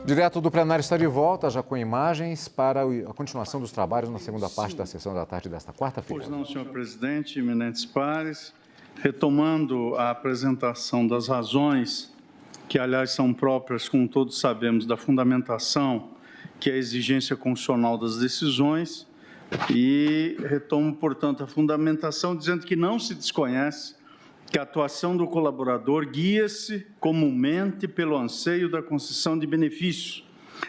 Direto do plenário está de volta, já com imagens, para a continuação dos trabalhos na segunda parte da sessão da tarde desta quarta-feira. Pois não, senhor presidente, eminentes pares, retomando a apresentação das razões, que aliás são próprias, como todos sabemos, da fundamentação, que é a exigência constitucional das decisões, e retomo, portanto, a fundamentação dizendo que não se desconhece que a atuação do colaborador guia-se comumente pelo anseio da concessão de benefícios.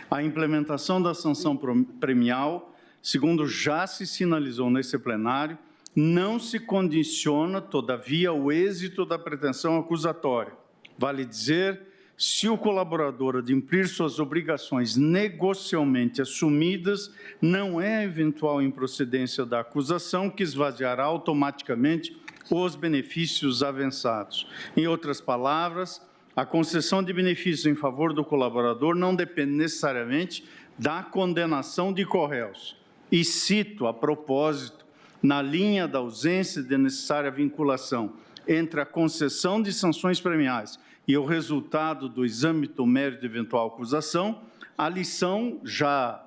A implementação da sanção premial, segundo já se sinalizou nesse plenário, não se condiciona, todavia, ao êxito da pretensão acusatória. Vale dizer, se o colaborador adimplir suas obrigações negocialmente assumidas, não é a eventual improcedência da acusação que esvaziará automaticamente os benefícios avançados. Em outras palavras, a concessão de benefícios em favor do colaborador não depende necessariamente da condenação de corréus. E cito, a propósito, na linha da ausência de necessária vinculação entre a concessão de sanções premiais e o resultado do exame do mérito de eventual acusação, a lição já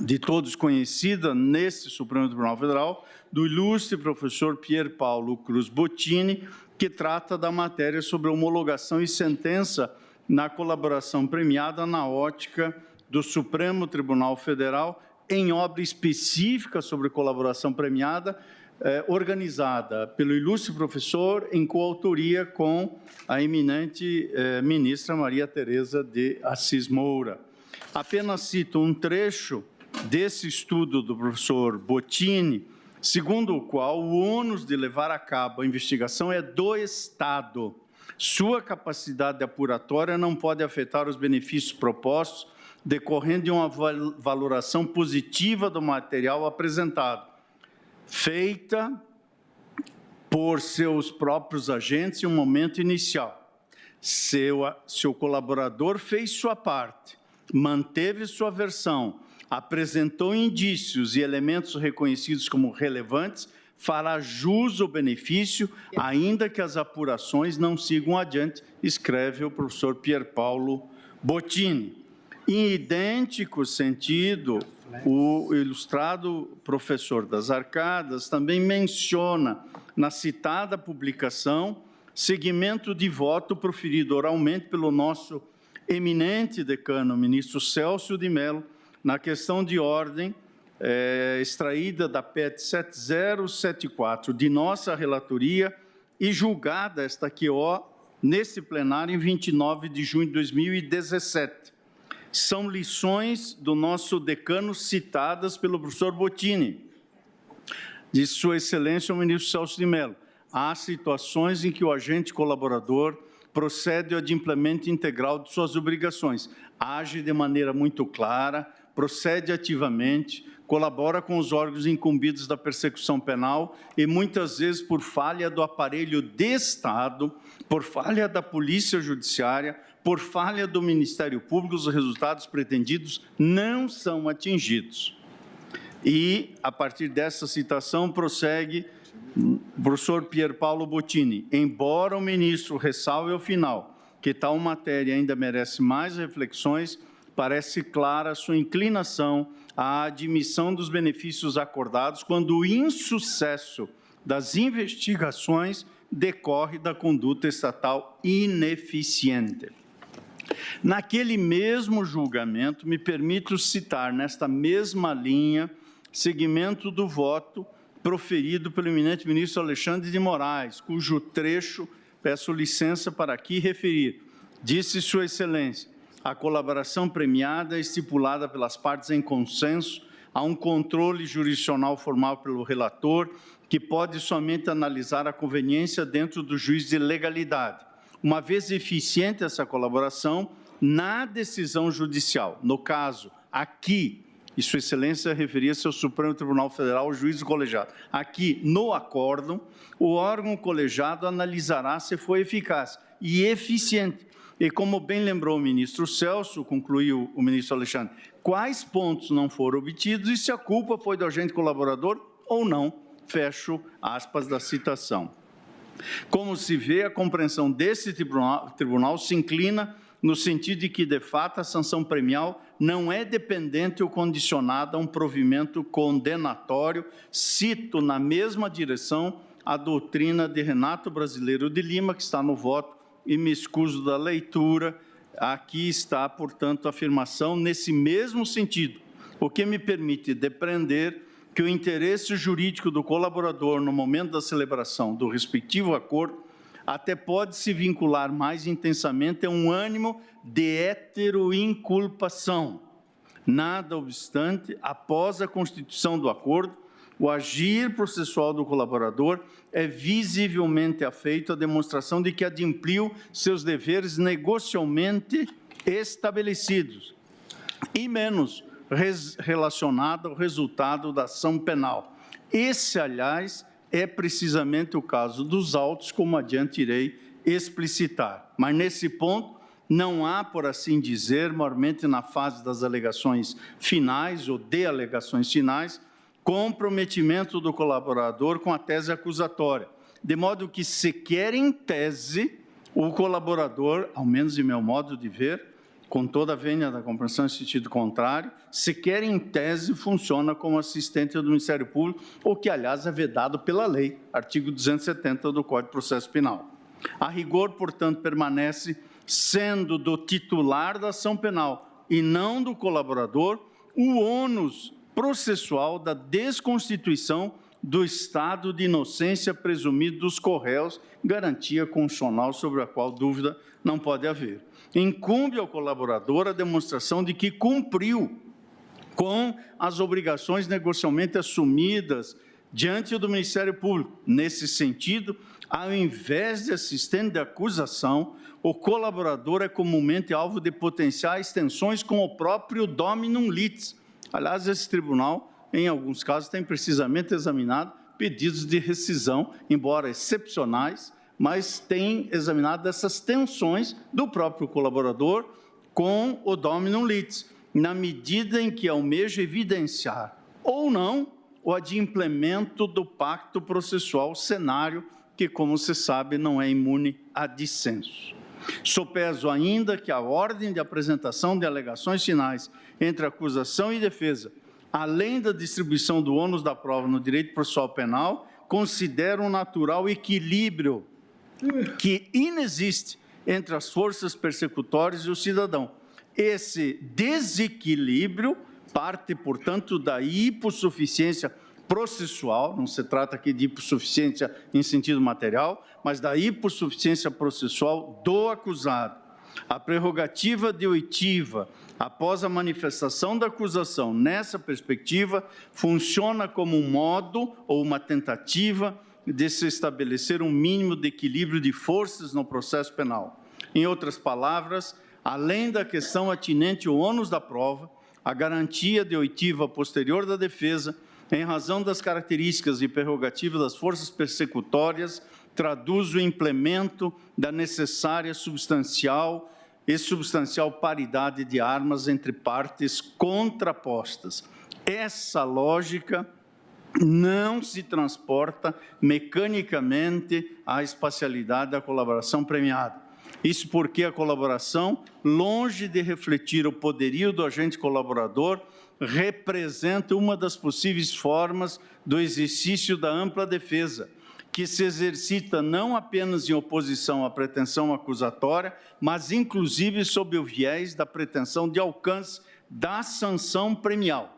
de todos conhecida nesse Supremo Tribunal Federal, do ilustre professor Pier Paolo Cruz Bottini, que trata da matéria sobre homologação e sentença na colaboração premiada na ótica do Supremo Tribunal Federal, em obra específica sobre colaboração premiada, organizada pelo ilustre professor em coautoria com a eminente ministra Maria Tereza de Assis Moura. Apenas cito um trecho desse estudo do professor Bottini, segundo o qual o ônus de levar a cabo a investigação é do Estado. Sua capacidade apuratória não pode afetar os benefícios propostos, decorrendo de uma valoração positiva do material apresentado, feita por seus próprios agentes em um momento inicial. Se o colaborador fez sua parte, manteve sua versão, apresentou indícios e elementos reconhecidos como relevantes, fará jus ao benefício, ainda que as apurações não sigam adiante, escreve o professor Pier Paolo Bottini. Em idêntico sentido, o ilustrado professor das Arcadas também menciona, na citada publicação, seguimento de voto proferido oralmente pelo nosso eminente decano, ministro Célcio de Mello, na questão de ordem extraída da PET 7074 de nossa relatoria e julgada esta QO nesse plenário em 29 de junho de 2017. São lições do nosso decano citadas pelo professor Bottini, de Sua Excelência o ministro Célcio de Mello. Há situações em que o agente colaborador procede ao adimplemento integral de suas obrigações, age de maneira muito clara, procede ativamente, colabora com os órgãos incumbidos da persecução penal e, muitas vezes, por falha do aparelho de Estado, por falha da Polícia Judiciária, por falha do Ministério Público, os resultados pretendidos não são atingidos. E, a partir dessa citação, prossegue o professor Pier Paolo Bottini. Embora o ministro ressalve ao final que tal matéria ainda merece mais reflexões, parece clara a sua inclinação à admissão dos benefícios acordados quando o insucesso das investigações decorre da conduta estatal ineficiente. Naquele mesmo julgamento, me permito citar nesta mesma linha seguimento do voto proferido pelo eminente ministro Alexandre de Moraes, cujo trecho peço licença para aqui referir. Disse Sua Excelência: a colaboração premiada é estipulada pelas partes em consenso, há um controle jurisdicional formal pelo relator, que pode somente analisar a conveniência dentro do juízo de legalidade. Uma vez eficiente essa colaboração, na decisão judicial, no caso, aqui, e Sua Excelência referia-se ao Supremo Tribunal Federal, o juízo colegiado. Aqui, no acórdão, o órgão colegiado analisará se foi eficaz e eficiente. E como bem lembrou o ministro Célcio, concluiu o ministro Alexandre, quais pontos não foram obtidos e se a culpa foi do agente colaborador ou não, fecho aspas da citação. Como se vê, a compreensão desse tribunal se inclina no sentido de que, de fato, a sanção premial não é dependente ou condicionada a um provimento condenatório. Cito na mesma direção a doutrina de Renato Brasileiro de Lima, que está no voto, e me excuso da leitura. Aqui está, portanto, a afirmação nesse mesmo sentido, o que me permite depreender que o interesse jurídico do colaborador no momento da celebração do respectivo acordo até pode se vincular mais intensamente a um ânimo de heteroinculpação. Nada obstante, após a constituição do acordo, o agir processual do colaborador é visivelmente afeito à demonstração de que adimpliu seus deveres negocialmente estabelecidos e menos relacionado ao resultado da ação penal. Esse, aliás, é precisamente o caso dos autos, como adiante irei explicitar. Mas, nesse ponto, não há, por assim dizer, maiormente na fase das alegações finais ou de alegações finais, comprometimento do colaborador com a tese acusatória, de modo que, sequer em tese, o colaborador, ao menos em meu modo de ver, com toda a vênia da compreensão em sentido contrário, sequer em tese funciona como assistente do Ministério Público, o que, aliás, é vedado pela lei, artigo 270 do Código de Processo Penal. A rigor, portanto, permanece sendo do titular da ação penal e não do colaborador o ônus processual da desconstituição do estado de inocência presumido dos corréus, garantia constitucional sobre a qual dúvida não pode haver. Incumbe ao colaborador a demonstração de que cumpriu com as obrigações negocialmente assumidas diante do Ministério Público. Nesse sentido, ao invés de assistente de acusação, o colaborador é comumente alvo de potenciais tensões com o próprio dominum litis. Aliás, esse tribunal, em alguns casos, tem precisamente examinado pedidos de rescisão, embora excepcionais, mas tem examinado essas tensões do próprio colaborador com o dominum litis, na medida em que almeja evidenciar, ou não, o adimplemento do pacto processual, cenário que, como se sabe, não é imune a dissenso. Sopeso ainda que a ordem de apresentação de alegações finais entre acusação e defesa, além da distribuição do ônus da prova no direito processual penal, considera um natural equilíbrio que inexiste entre as forças persecutórias e o cidadão. Esse desequilíbrio parte, portanto, da hipossuficiência processual, não se trata aqui de hipossuficiência em sentido material, mas da hipossuficiência processual do acusado. A prerrogativa de oitiva, após a manifestação da acusação, nessa perspectiva, funciona como um modo ou uma tentativa de se estabelecer um mínimo de equilíbrio de forças no processo penal. Em outras palavras, além da questão atinente ao ônus da prova, a garantia de oitiva posterior da defesa, em razão das características e prerrogativas das forças persecutórias, traduz o implemento da necessária substancial paridade de armas entre partes contrapostas. Essa lógica não se transporta mecanicamente à espacialidade da colaboração premiada. Isso porque a colaboração, longe de refletir o poderio do agente colaborador, representa uma das possíveis formas do exercício da ampla defesa, que se exercita não apenas em oposição à pretensão acusatória, mas inclusive sob o viés da pretensão de alcance da sanção premial.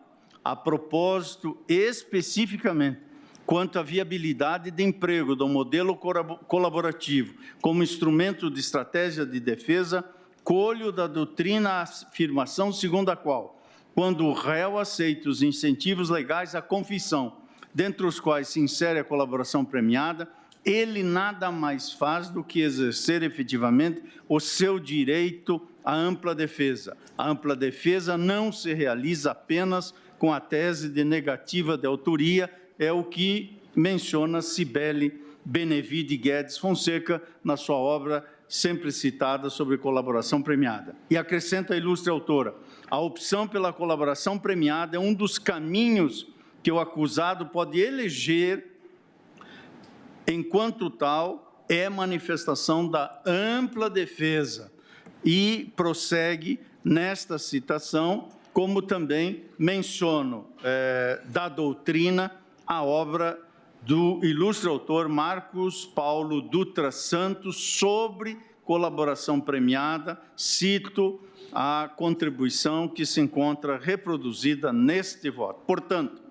A propósito, especificamente, quanto à viabilidade de emprego do modelo colaborativo como instrumento de estratégia de defesa, colho da doutrina a afirmação segundo a qual, quando o réu aceita os incentivos legais à confissão, dentre os quais se insere a colaboração premiada, ele nada mais faz do que exercer efetivamente o seu direito à ampla defesa. A ampla defesa não se realiza apenas com a tese de negativa de autoria, é o que menciona Cibele Benevide Guedes Fonseca na sua obra sempre citada sobre colaboração premiada. E acrescenta a ilustre autora, a opção pela colaboração premiada é um dos caminhos que o acusado pode eleger, enquanto tal, é manifestação da ampla defesa e prossegue nesta citação, como também menciono da doutrina, a obra do ilustre autor Marcos Paulo Dutra Santos sobre colaboração premiada. Cito a contribuição que se encontra reproduzida neste voto. Portanto,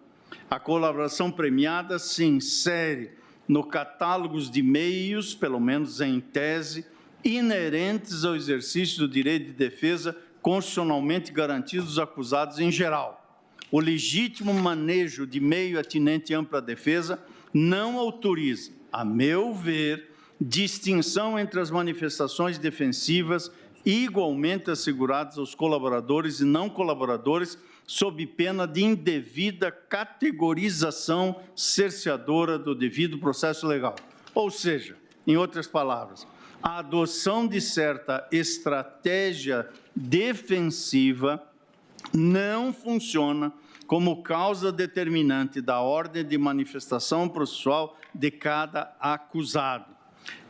a colaboração premiada se insere no catálogo de meios, pelo menos em tese, inerentes ao exercício do direito de defesa constitucionalmente garantidos aos acusados em geral. O legítimo manejo de meio atinente à ampla defesa não autoriza, a meu ver, distinção entre as manifestações defensivas igualmente asseguradas aos colaboradores e não colaboradores, sob pena de indevida categorização cerceadora do devido processo legal. Ou seja, em outras palavras, a adoção de certa estratégia defensiva não funciona como causa determinante da ordem de manifestação processual de cada acusado.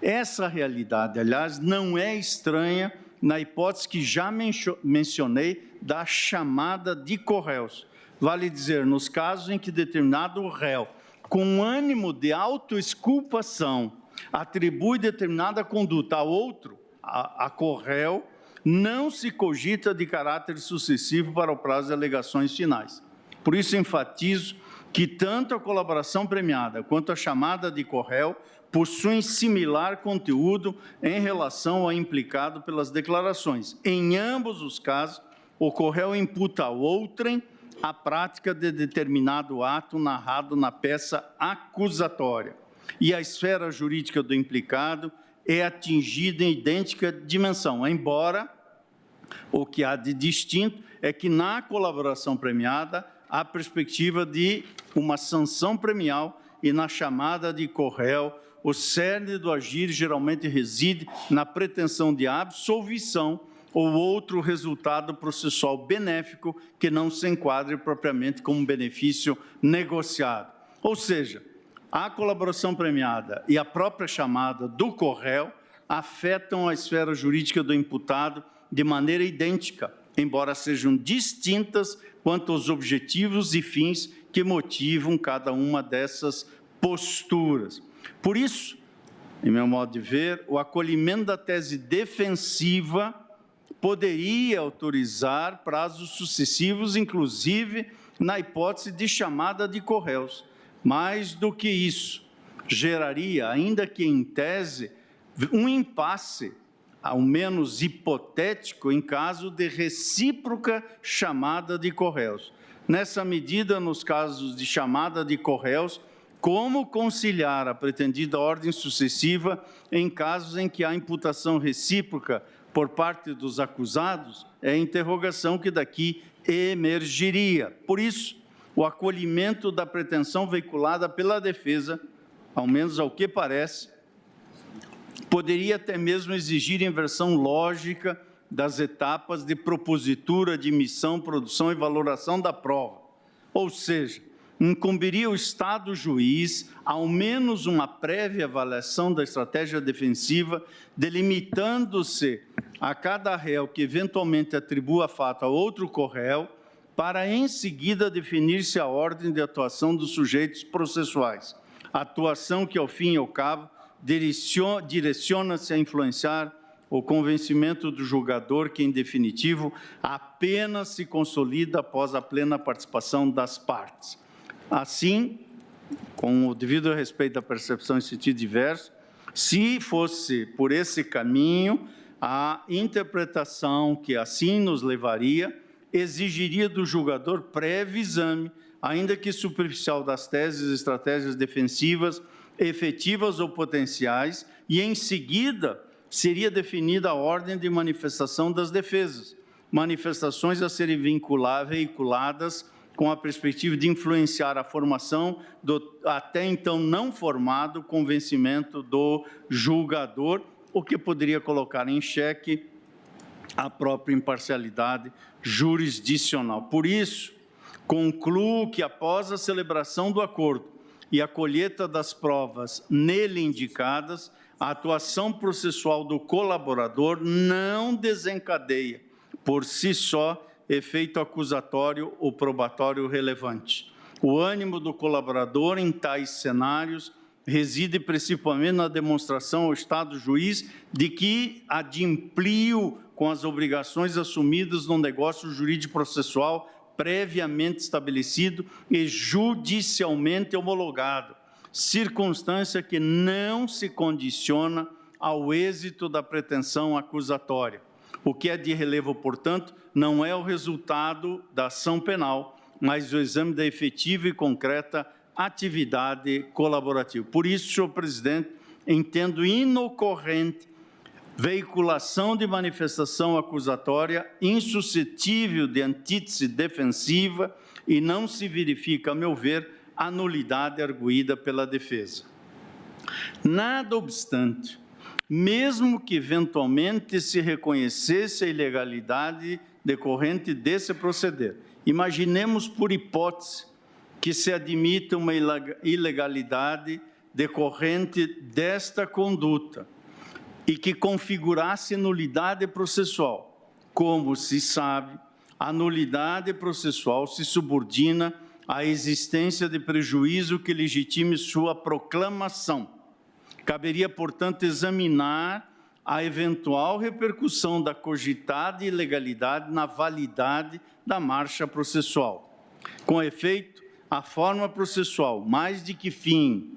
Essa realidade, aliás, não é estranha na hipótese que já mencionei da chamada de corréus. Vale dizer, nos casos em que determinado réu, com ânimo de autoexculpação, atribui determinada conduta a outro, a corréu, não se cogita de caráter sucessivo para o prazo de alegações finais. Por isso, enfatizo que tanto a colaboração premiada quanto a chamada de corréu possuem similar conteúdo em relação ao implicado pelas declarações. Em ambos os casos, o corréu imputa a outrem a prática de determinado ato narrado na peça acusatória, e a esfera jurídica do implicado é atingida em idêntica dimensão, embora o que há de distinto é que na colaboração premiada há perspectiva de uma sanção premial e na chamada de corréu o cerne do agir geralmente reside na pretensão de absolvição ou outro resultado processual benéfico que não se enquadre propriamente como benefício negociado. Ou seja, a colaboração premiada e a própria chamada do corréu afetam a esfera jurídica do imputado de maneira idêntica, embora sejam distintas quanto aos objetivos e fins que motivam cada uma dessas posturas. Por isso, em meu modo de ver, o acolhimento da tese defensiva poderia autorizar prazos sucessivos, inclusive na hipótese de chamada de corréus. Mais do que isso, geraria, ainda que em tese, um impasse, ao menos hipotético, em caso de recíproca chamada de corréus. Nessa medida, nos casos de chamada de corréus, como conciliar a pretendida ordem sucessiva em casos em que há imputação recíproca por parte dos acusados, é a interrogação que daqui emergiria. Por isso, o acolhimento da pretensão veiculada pela defesa, ao menos ao que parece, poderia até mesmo exigir inversão lógica das etapas de propositura, admissão, produção e valoração da prova. Ou seja, incumbiria o Estado juiz, ao menos uma prévia avaliação da estratégia defensiva, delimitando-se a cada réu que eventualmente atribua fato a outro corréu, para em seguida definir-se a ordem de atuação dos sujeitos processuais. Atuação que, ao fim e ao cabo, direciona-se a influenciar o convencimento do julgador que, em definitivo, apenas se consolida após a plena participação das partes. Assim, com o devido respeito da percepção em sentido diverso, se fosse por esse caminho, a interpretação que assim nos levaria exigiria do julgador prévio exame, ainda que superficial, das teses e estratégias defensivas efetivas ou potenciais, e em seguida seria definida a ordem de manifestação das defesas, manifestações a serem veiculadas com a perspectiva de influenciar a formação do até então não formado convencimento do julgador, o que poderia colocar em xeque a própria imparcialidade jurisdicional. Por isso, concluo que após a celebração do acordo e a colheita das provas nele indicadas, a atuação processual do colaborador não desencadeia, por si só, efeito acusatório ou probatório relevante. O ânimo do colaborador em tais cenários reside principalmente na demonstração ao Estado juiz de que adimpliu com as obrigações assumidas no negócio jurídico processual previamente estabelecido e judicialmente homologado, circunstância que não se condiciona ao êxito da pretensão acusatória. O que é de relevo, portanto, não é o resultado da ação penal, mas o exame da efetiva e concreta atividade colaborativa. Por isso, senhor presidente, entendo inocorrente veiculação de manifestação acusatória insuscetível de antítese defensiva e não se verifica, a meu ver, a nulidade arguída pela defesa. Nada obstante, mesmo que eventualmente se reconhecesse a ilegalidade decorrente desse proceder, imaginemos por hipótese que se admita uma ilegalidade decorrente desta conduta e que configurasse nulidade processual. Como se sabe, a nulidade processual se subordina à existência de prejuízo que legitime sua proclamação. Caberia, portanto, examinar a eventual repercussão da cogitada ilegalidade na validade da marcha processual. Com efeito, a forma processual, mais de que fim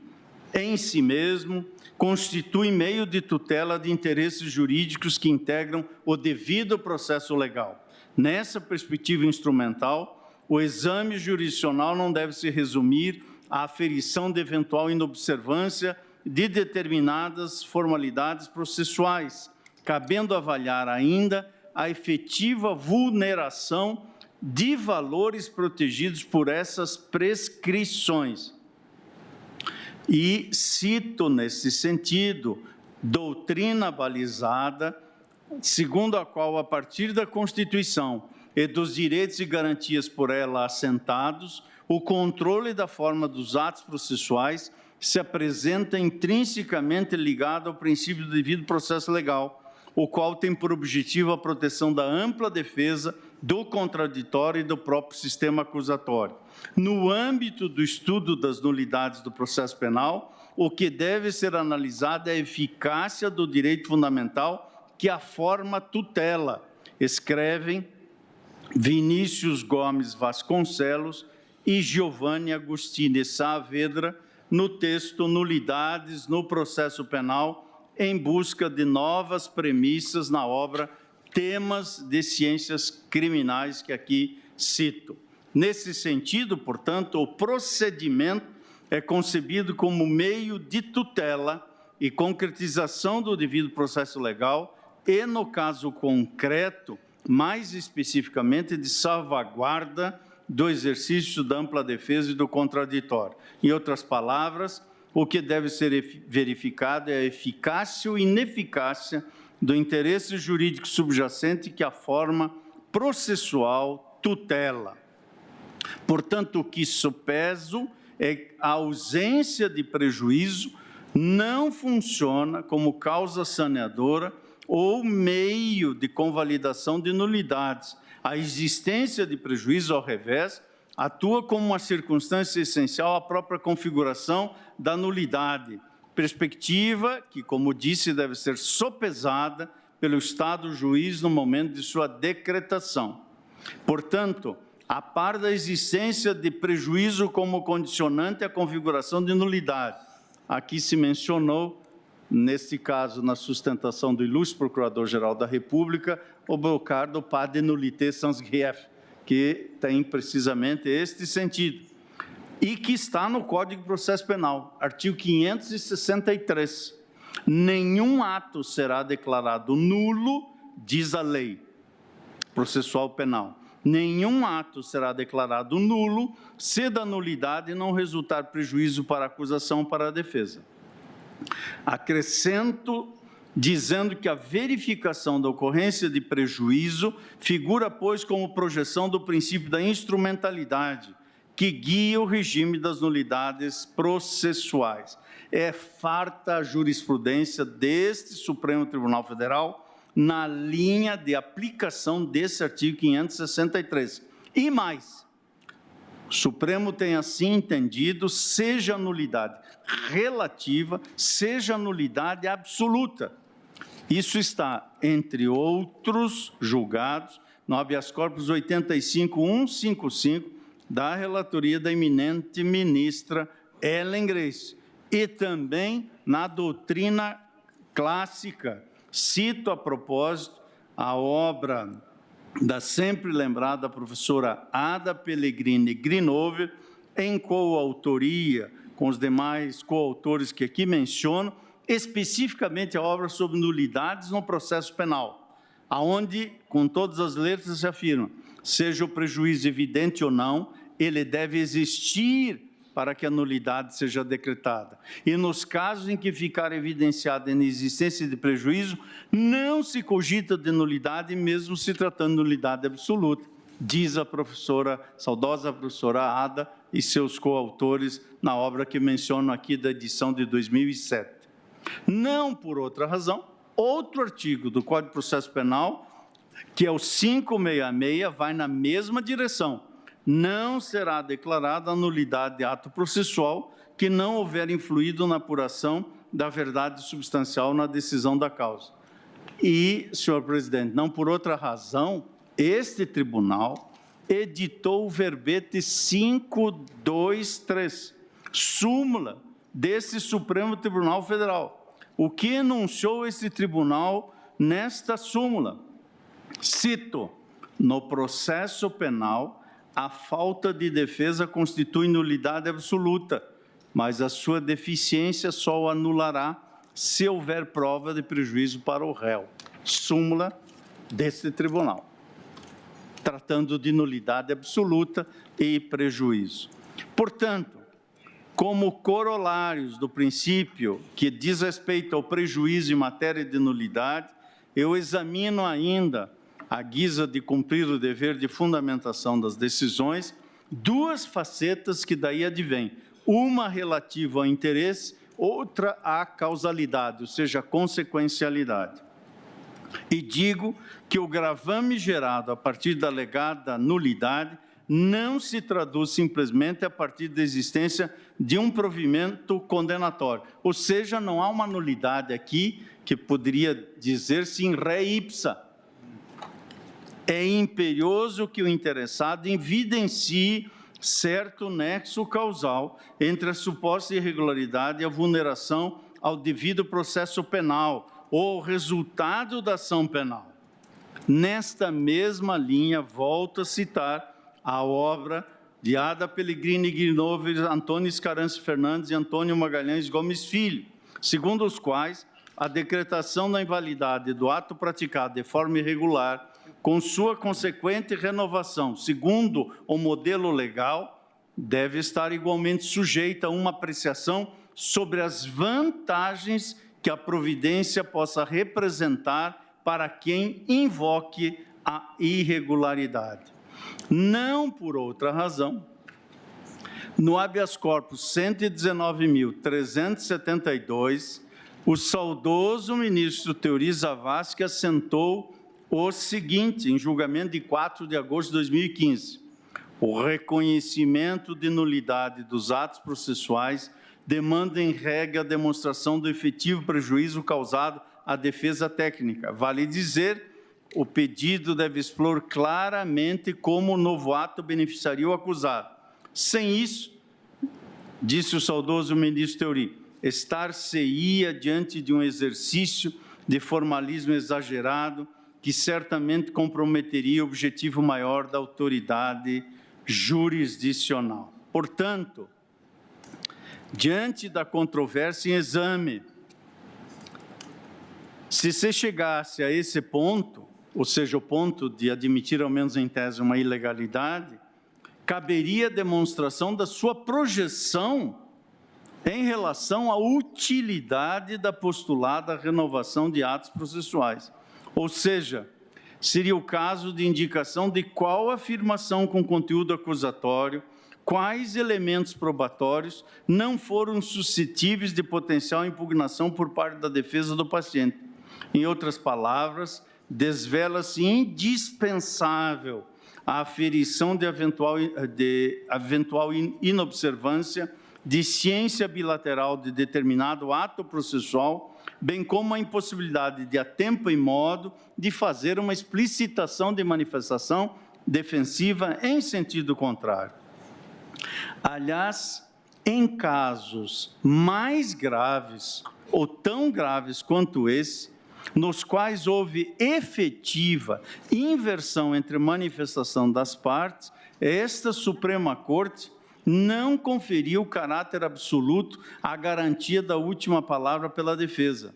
em si mesmo, constitui meio de tutela de interesses jurídicos que integram o devido processo legal. Nessa perspectiva instrumental, o exame jurisdicional não deve se resumir à aferição de eventual inobservância de determinadas formalidades processuais, cabendo avaliar ainda a efetiva vulneração de valores protegidos por essas prescrições. E cito, nesse sentido, doutrina balizada, segundo a qual, a partir da Constituição e dos direitos e garantias por ela assentados, o controle da forma dos atos processuais se apresenta intrinsecamente ligado ao princípio do devido processo legal, o qual tem por objetivo a proteção da ampla defesa do contraditório e do próprio sistema acusatório. No âmbito do estudo das nulidades do processo penal, o que deve ser analisado é a eficácia do direito fundamental que a forma tutela, escrevem Vinícius Gomes Vasconcelos e Giovanni Agostini Saavedra, no texto Nulidades no Processo Penal, em busca de novas premissas na obra Temas de Ciências Criminais, que aqui cito. Nesse sentido, portanto, o procedimento é concebido como meio de tutela e concretização do devido processo legal e, no caso concreto, mais especificamente, de salvaguarda do exercício da ampla defesa e do contraditório. Em outras palavras, o que deve ser verificado é a eficácia ou ineficácia do interesse jurídico subjacente que a forma processual tutela. Portanto, o que sopeso é a ausência de prejuízo não funciona como causa saneadora ou meio de convalidação de nulidades. A existência de prejuízo, ao revés, atua como uma circunstância essencial à própria configuração da nulidade, perspectiva que, como disse, deve ser sopesada pelo Estado juiz no momento de sua decretação. Portanto, a par da existência de prejuízo como condicionante à configuração de nulidade, aqui se mencionou, neste caso, na sustentação do ilustre Procurador-Geral da República, o brocardo pas de nullité sans grief, que tem precisamente este sentido, e que está no Código de Processo Penal, artigo 563. Nenhum ato será declarado nulo, diz a lei processual penal. Nenhum ato será declarado nulo se da nulidade não resultar prejuízo para a acusação ou para a defesa. Acrescento dizendo que a verificação da ocorrência de prejuízo figura, pois, como projeção do princípio da instrumentalidade, que guia o regime das nulidades processuais. É farta a jurisprudência deste Supremo Tribunal Federal na linha de aplicação desse artigo 563. E mais, o Supremo tem assim entendido, seja nulidade relativa, seja nulidade absoluta. Isso está, entre outros julgados, no habeas corpus 85155, da relatoria da eminente ministra Ellen Grace, e também na doutrina clássica. Cito a propósito a obra da sempre lembrada professora Ada Pellegrini Grinover, em coautoria com os demais coautores que aqui menciono, especificamente a obra sobre nulidades no processo penal, aonde, com todas as letras, se afirma, seja o prejuízo evidente ou não, ele deve existir para que a nulidade seja decretada. E nos casos em que ficar evidenciada a inexistência de prejuízo, não se cogita de nulidade, mesmo se tratando de nulidade absoluta, diz a professora, saudosa professora Ada e seus coautores na obra que menciono aqui da edição de 2007. Não por outra razão, outro artigo do Código de Processo Penal, que é o 566, vai na mesma direção. Não será declarada a nulidade de ato processual que não houver influído na apuração da verdade substancial na decisão da causa. E, senhor presidente, não por outra razão, este tribunal editou o verbete 523, súmula desse Supremo Tribunal Federal. O que enunciou esse tribunal nesta súmula? Cito, no processo penal, a falta de defesa constitui nulidade absoluta, mas a sua deficiência só o anulará se houver prova de prejuízo para o réu. Súmula deste tribunal, tratando de nulidade absoluta e prejuízo. Portanto, como corolários do princípio que diz respeito ao prejuízo em matéria de nulidade, eu examino ainda, à guisa de cumprir o dever de fundamentação das decisões, duas facetas que daí advêm, uma relativa ao interesse, outra à causalidade, ou seja, a consequencialidade. E digo que o gravame gerado a partir da alegada nulidade não se traduz simplesmente a partir da existência de um provimento condenatório, ou seja, não há uma nulidade aqui que poderia dizer-se in re ipsa. É imperioso que o interessado evidencie certo nexo causal entre a suposta irregularidade e a vulneração ao devido processo penal ou ao resultado da ação penal. Nesta mesma linha, volto a citar a obra de Ada Pellegrini Grinover, Antônio Scarance Fernandes e Antônio Magalhães Gomes Filho, segundo os quais a decretação da invalidade do ato praticado de forma irregular, com sua consequente renovação, segundo o modelo legal, deve estar igualmente sujeita a uma apreciação sobre as vantagens que a providência possa representar para quem invoque a irregularidade. Não por outra razão, no habeas corpus 119.372, o saudoso ministro Teori Zavascki assentou o seguinte, em julgamento de 4 de agosto de 2015, o reconhecimento de nulidade dos atos processuais demanda em regra a demonstração do efetivo prejuízo causado à defesa técnica. Vale dizer, o pedido deve expor claramente como o novo ato beneficiaria o acusado. Sem isso, disse o saudoso ministro Teori, estar-se-ia diante de um exercício de formalismo exagerado que certamente comprometeria o objetivo maior da autoridade jurisdicional. Portanto, diante da controvérsia em exame, se se chegasse a esse ponto, ou seja, o ponto de admitir ao menos em tese uma ilegalidade, caberia a demonstração da sua projeção em relação à utilidade da postulada renovação de atos processuais. Ou seja, seria o caso de indicação de qual afirmação com conteúdo acusatório, quais elementos probatórios não foram suscetíveis de potencial impugnação por parte da defesa do paciente. Em outras palavras, desvela-se indispensável a aferição de eventual inobservância de ciência bilateral de determinado ato processual, bem como a impossibilidade de, a tempo e modo, de fazer uma explicitação de manifestação defensiva em sentido contrário. Aliás, em casos mais graves ou tão graves quanto esse, nos quais houve efetiva inversão entre manifestação das partes, esta Suprema Corte não conferiu caráter absoluto à garantia da última palavra pela defesa,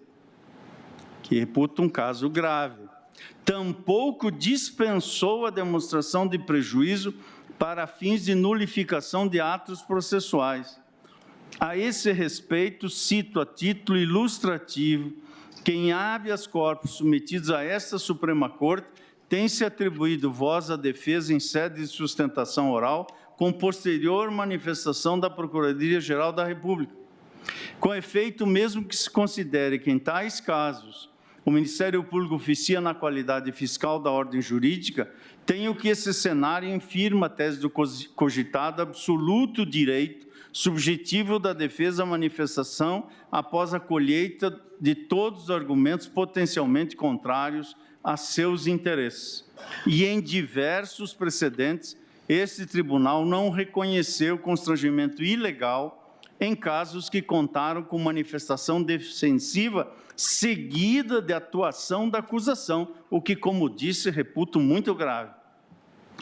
que reputa um caso grave. Tampouco dispensou a demonstração de prejuízo para fins de nulificação de atos processuais. A esse respeito, cito a título ilustrativo que em habeas corpus submetidos a esta Suprema Corte tem se atribuído voz à defesa em sede de sustentação oral com posterior manifestação da Procuradoria-Geral da República. Com efeito, mesmo que se considere que em tais casos o Ministério Público oficia na qualidade fiscal da ordem jurídica, tenho que esse cenário infirma a tese do cogitado absoluto direito subjetivo da defesa à manifestação após a colheita de todos os argumentos potencialmente contrários a seus interesses. E em diversos precedentes, este tribunal não reconheceu constrangimento ilegal em casos que contaram com manifestação defensiva seguida de atuação da acusação, o que, como disse, reputo muito grave.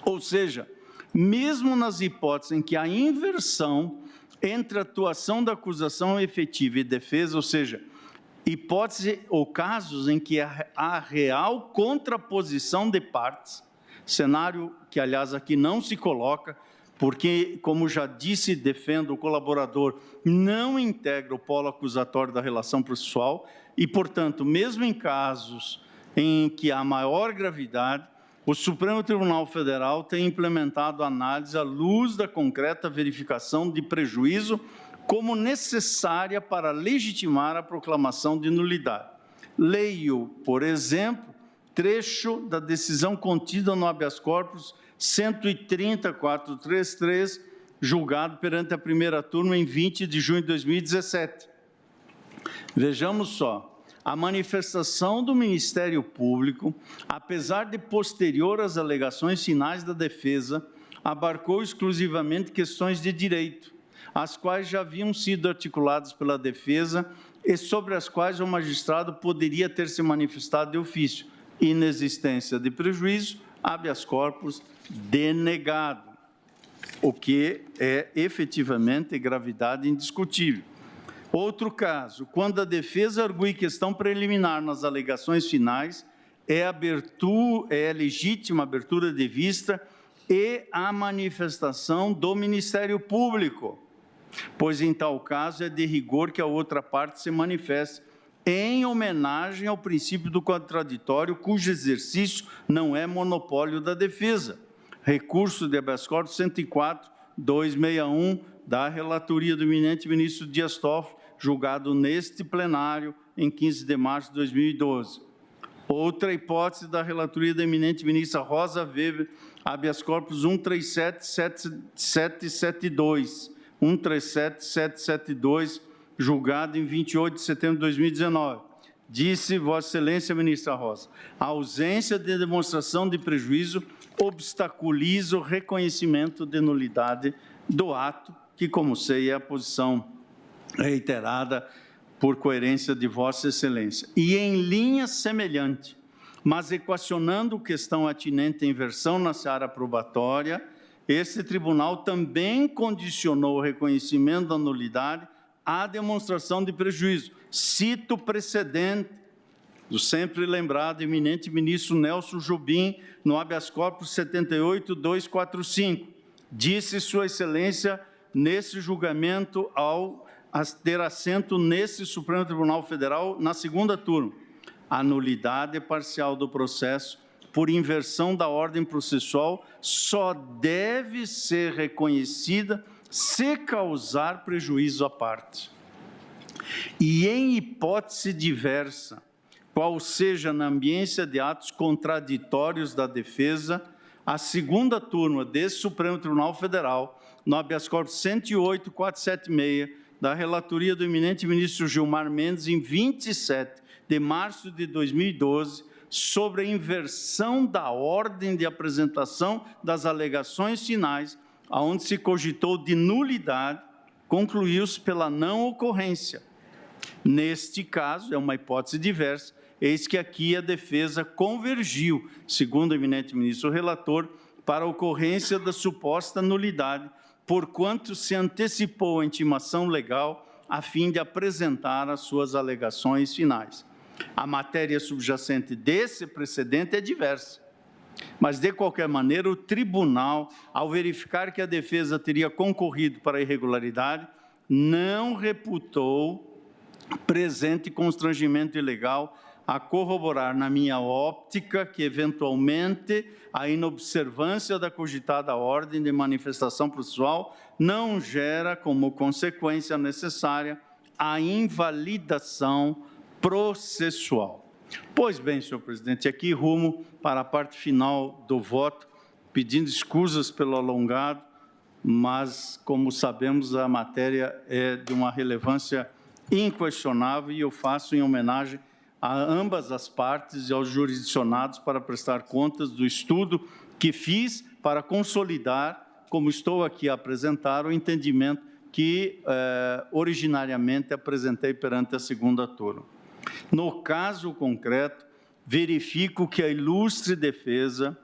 Ou seja, mesmo nas hipóteses em que a inversão entre a atuação da acusação efetiva e defesa, ou seja, hipótese ou casos em que há real contraposição de partes, cenário que, aliás, aqui não se coloca, porque, como já disse, defendo, o colaborador não integra o polo acusatório da relação processual e, portanto, mesmo em casos em que há maior gravidade, o Supremo Tribunal Federal tem implementado a análise à luz da concreta verificação de prejuízo como necessária para legitimar a proclamação de nulidade. Leio, por exemplo, trecho da decisão contida no habeas corpus 130.433, julgado perante a primeira turma em 20 de junho de 2017. Vejamos só. A manifestação do Ministério Público, apesar de posterior às alegações finais da defesa, abarcou exclusivamente questões de direito, as quais já haviam sido articuladas pela defesa e sobre as quais o magistrado poderia ter se manifestado de ofício, inexistência de prejuízo, habeas corpus denegado, o que é efetivamente gravidade indiscutível. Outro caso, quando a defesa argue questão preliminar nas alegações finais, é legítima abertura de vista e a manifestação do Ministério Público, pois em tal caso é de rigor que a outra parte se manifeste em homenagem ao princípio do contraditório, cujo exercício não é monopólio da defesa. Recurso de habeas corpus 104.261 da relatoria do eminente ministro Dias Toffoli, julgado neste plenário em 15 de março de 2012. Outra hipótese da relatoria da eminente ministra Rosa Weber, habeas corpus 137.772, julgado em 28 de setembro de 2019. Disse Vossa Excelência, ministra Rosa, a ausência de demonstração de prejuízo obstaculiza o reconhecimento de nulidade do ato, que, como sei, é a posição reiterada por coerência de Vossa Excelência. E em linha semelhante, mas equacionando questão atinente à inversão na seara probatória, este tribunal também condicionou o reconhecimento da nulidade à demonstração de prejuízo. Cito o precedente do sempre lembrado eminente ministro Nelson Jobim, no habeas corpus 78.245. Disse Sua Excelência nesse julgamento ao ter assento nesse Supremo Tribunal Federal na segunda turma. A nulidade parcial do processo por inversão da ordem processual só deve ser reconhecida se causar prejuízo à parte. E em hipótese diversa, qual seja na ambiência de atos contraditórios da defesa, a segunda turma desse Supremo Tribunal Federal, no habeas corpus 108.476, da relatoria do eminente ministro Gilmar Mendes, em 27 de março de 2012, sobre a inversão da ordem de apresentação das alegações finais, aonde se cogitou de nulidade, concluiu-se pela não ocorrência. Neste caso, é uma hipótese diversa, eis que aqui a defesa convergiu, segundo o eminente ministro relator, para a ocorrência da suposta nulidade, porquanto se antecipou a intimação legal a fim de apresentar as suas alegações finais. A matéria subjacente desse precedente é diversa, mas, de qualquer maneira, o tribunal, ao verificar que a defesa teria concorrido para a irregularidade, não reputou presente constrangimento ilegal a corroborar, na minha óptica, que, eventualmente, a inobservância da cogitada ordem de manifestação processual não gera, como consequência necessária, a invalidação processual. Pois bem, senhor presidente, aqui rumo para a parte final do voto, pedindo escusas pelo alongado, mas, como sabemos, a matéria é de uma relevância inquestionável e eu faço em homenagem a ambas as partes e aos jurisdicionados para prestar contas do estudo que fiz para consolidar, como estou aqui a apresentar, o entendimento que originariamente apresentei perante a segunda turma. No caso concreto, verifico que a ilustre defesa,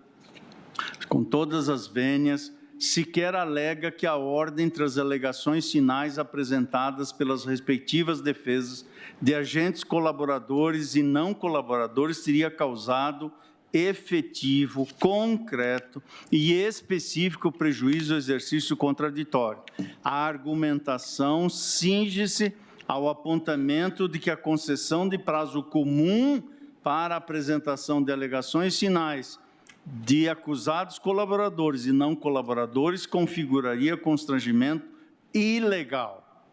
com todas as vênias, sequer alega que a ordem entre as alegações finais apresentadas pelas respectivas defesas de agentes colaboradores e não colaboradores teria causado efetivo, concreto e específico prejuízo ao exercício contraditório. A argumentação cinge-se ao apontamento de que a concessão de prazo comum para a apresentação de alegações finais de acusados colaboradores e não colaboradores configuraria constrangimento ilegal.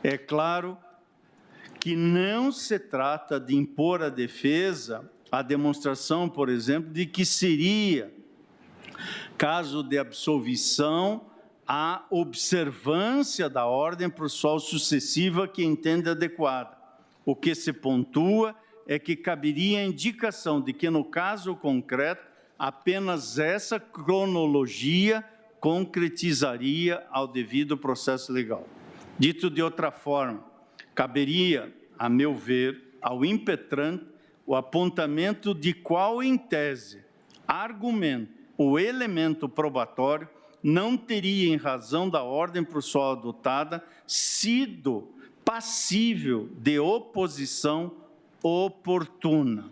É claro que não se trata de impor à defesa a demonstração, por exemplo, de que seria, caso de absolvição, a observância da ordem processual sucessiva que entende adequada. O que se pontua é que caberia a indicação de que, no caso concreto, apenas essa cronologia concretizaria ao devido processo legal. Dito de outra forma, caberia, a meu ver, ao impetrante o apontamento de qual, em tese, argumento ou elemento probatório não teria, em razão da ordem processual adotada, sido passível de oposição oportuna.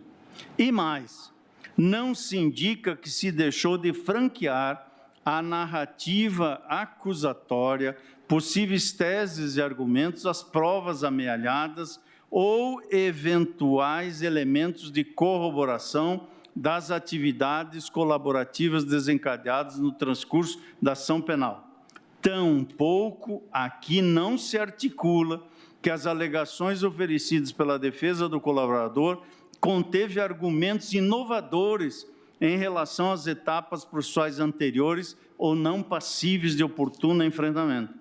E mais, não se indica que se deixou de franquear a narrativa acusatória, possíveis teses e argumentos, as provas amealhadas ou eventuais elementos de corroboração das atividades colaborativas desencadeadas no transcurso da ação penal. Tampouco aqui não se articula que as alegações oferecidas pela defesa do colaborador conteve argumentos inovadores em relação às etapas processuais anteriores ou não passíveis de oportuno enfrentamento.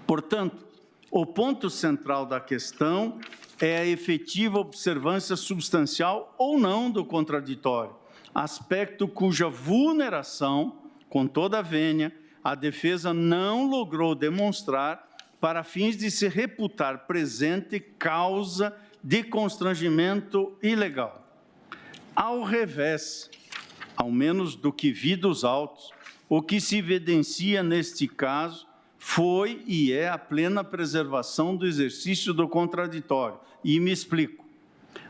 Portanto, o ponto central da questão é a efetiva observância substancial ou não do contraditório, aspecto cuja vulneração, com toda a vênia, a defesa não logrou demonstrar para fins de se reputar presente causa de constrangimento ilegal. Ao revés, ao menos do que vi dos autos, o que se evidencia neste caso foi e é a plena preservação do exercício do contraditório. E me explico.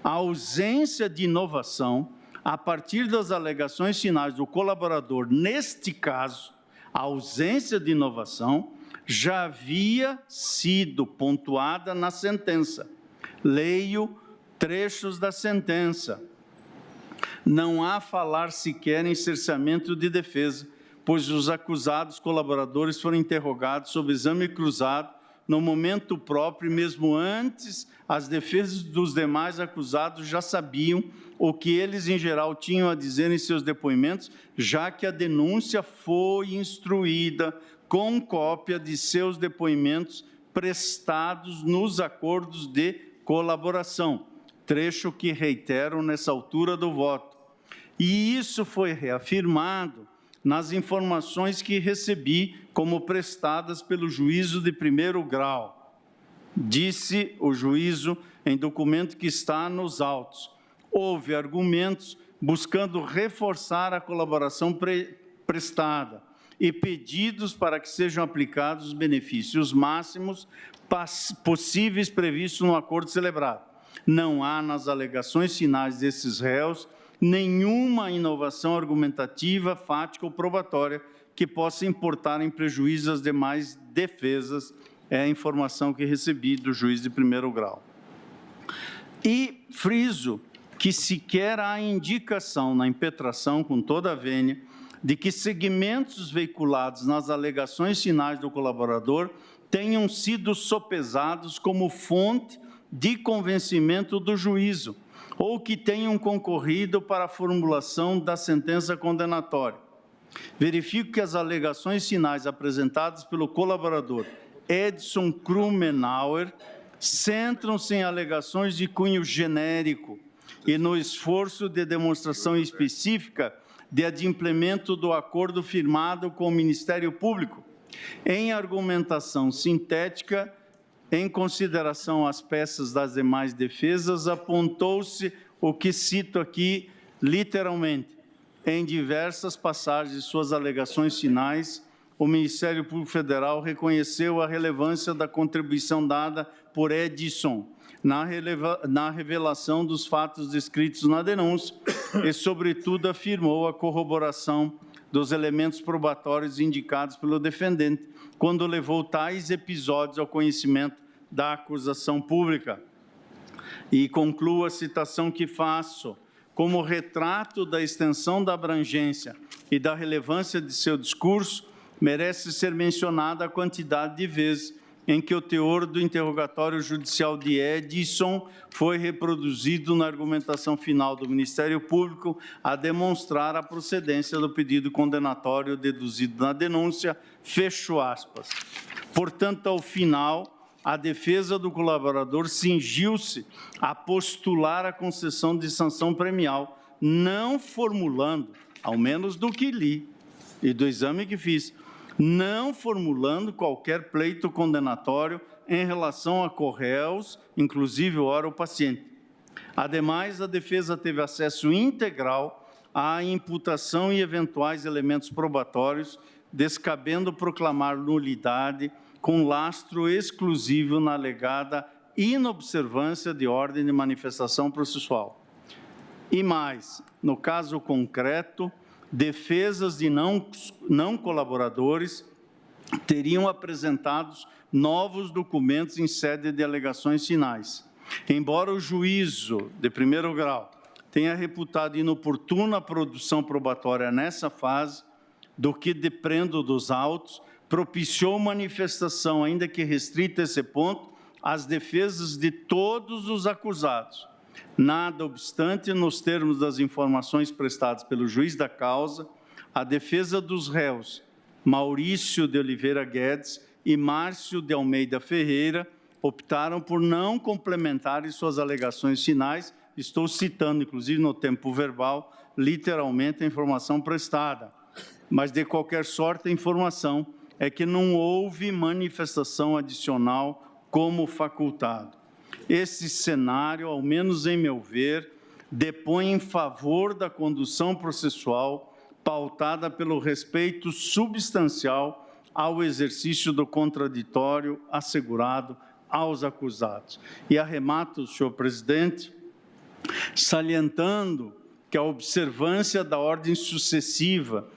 A ausência de inovação, a partir das alegações finais do colaborador, neste caso, a ausência de inovação já havia sido pontuada na sentença. Leio trechos da sentença. Não há falar sequer em cerceamento de defesa, pois os acusados colaboradores foram interrogados sob exame cruzado no momento próprio, e mesmo antes, as defesas dos demais acusados já sabiam o que eles, em geral, tinham a dizer em seus depoimentos, já que a denúncia foi instruída com cópia de seus depoimentos prestados nos acordos de colaboração, trecho que reitero nessa altura do voto. E isso foi reafirmado nas informações que recebi como prestadas pelo juízo de primeiro grau. Disse o juízo em documento que está nos autos. Houve argumentos buscando reforçar a colaboração prestada e pedidos para que sejam aplicados os benefícios máximos possíveis previstos no acordo celebrado. Não há nas alegações finais desses réus nenhuma inovação argumentativa, fática ou probatória que possa importar em prejuízo às demais defesas, é a informação que recebi do juiz de primeiro grau. E friso que sequer há indicação na impetração, com toda a vênia, de que segmentos veiculados nas alegações finais do colaborador tenham sido sopesados como fonte de convencimento do juízo, ou que tenham concorrido para a formulação da sentença condenatória. Verifico que as alegações finais apresentadas pelo colaborador Edson Krumenauer centram-se em alegações de cunho genérico e no esforço de demonstração específica de adimplemento do acordo firmado com o Ministério Público, em argumentação sintética. Em consideração às peças das demais defesas, apontou-se o que cito aqui literalmente. Em diversas passagens de suas alegações finais, o Ministério Público Federal reconheceu a relevância da contribuição dada por Edson na revelação dos fatos descritos na denúncia e, sobretudo, afirmou a corroboração dos elementos probatórios indicados pelo defendente, quando levou tais episódios ao conhecimento da acusação pública. E concluo a citação que faço. Como retrato da extensão da abrangência e da relevância de seu discurso, merece ser mencionada a quantidade de vezes em que o teor do interrogatório judicial de Edson foi reproduzido na argumentação final do Ministério Público a demonstrar a procedência do pedido condenatório deduzido na denúncia, fecho aspas. Portanto, ao final, a defesa do colaborador cingiu-se a postular a concessão de sanção premial, não formulando, ao menos do que li e do exame que fiz, não formulando qualquer pleito condenatório em relação a corréus, inclusive ora o paciente. Ademais, a defesa teve acesso integral à imputação e eventuais elementos probatórios, descabendo proclamar nulidade com lastro exclusivo na alegada inobservância de ordem de manifestação processual. E mais, no caso concreto, defesas de não colaboradores teriam apresentado novos documentos em sede de alegações finais. Embora o juízo de primeiro grau tenha reputado inoportuna a produção probatória nessa fase, do que depreendo dos autos, propiciou manifestação, ainda que restrita a esse ponto, às defesas de todos os acusados. Nada obstante, nos termos das informações prestadas pelo juiz da causa, a defesa dos réus Maurício de Oliveira Guedes e Márcio de Almeida Ferreira optaram por não complementarem suas alegações finais. Estou citando, inclusive, no tempo verbal, literalmente a informação prestada. Mas, de qualquer sorte, a informação é que não houve manifestação adicional como facultado. Esse cenário, ao menos em meu ver, depõe em favor da condução processual pautada pelo respeito substancial ao exercício do contraditório assegurado aos acusados. E arremato, senhor presidente, salientando que a observância da ordem sucessiva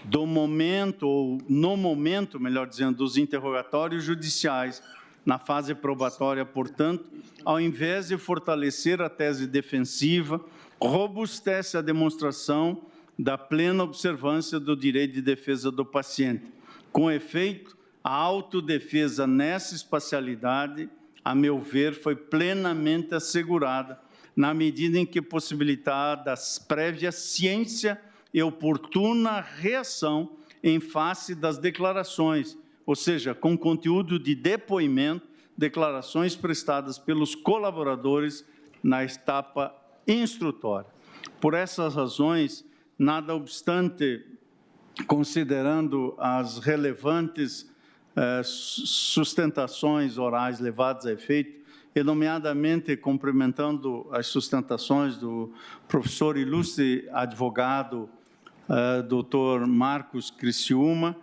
do momento, ou no momento, melhor dizendo, dos interrogatórios judiciais, na fase probatória, portanto, ao invés de fortalecer a tese defensiva, robustece a demonstração da plena observância do direito de defesa do paciente. Com efeito, a autodefesa nessa espacialidade, a meu ver, foi plenamente assegurada, na medida em que possibilitada prévia ciência e oportuna reação em face das declarações, ou seja, com conteúdo de depoimento, declarações prestadas pelos colaboradores na etapa instrutória. Por essas razões, nada obstante, considerando as relevantes sustentações orais levadas a efeito, e nomeadamente cumprimentando as sustentações do professor ilustre advogado, doutor Marcos Criciúma,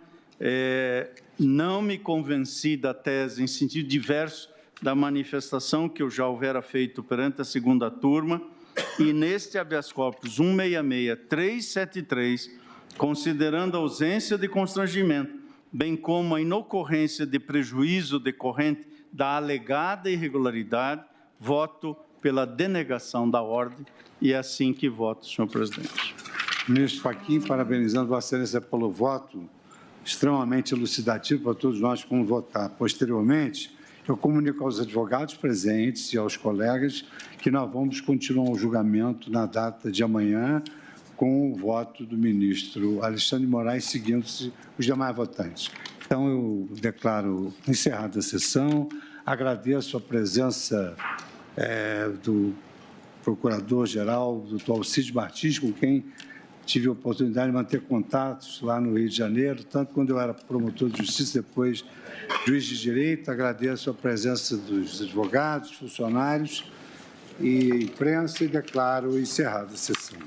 não me convenci da tese em sentido diverso da manifestação que eu já houvera feito perante a segunda turma, e neste habeas corpus 166-373, considerando a ausência de constrangimento, bem como a inocorrência de prejuízo decorrente da alegada irregularidade, voto pela denegação da ordem, e é assim que voto, senhor presidente. Ministro Fachin, parabenizando Vossa Excelência pelo voto extremamente elucidativo para todos nós como votar. Posteriormente, eu comunico aos advogados presentes e aos colegas que nós vamos continuar o julgamento na data de amanhã com o voto do ministro Alexandre de Moraes, seguindo-se os demais votantes. Então, eu declaro encerrada a sessão, agradeço a presença do Procurador-Geral, doutor Alcides Martins, com quem tive a oportunidade de manter contatos lá no Rio de Janeiro, tanto quando eu era promotor de justiça, depois juiz de direito. Agradeço a presença dos advogados, funcionários e imprensa e declaro encerrada a sessão.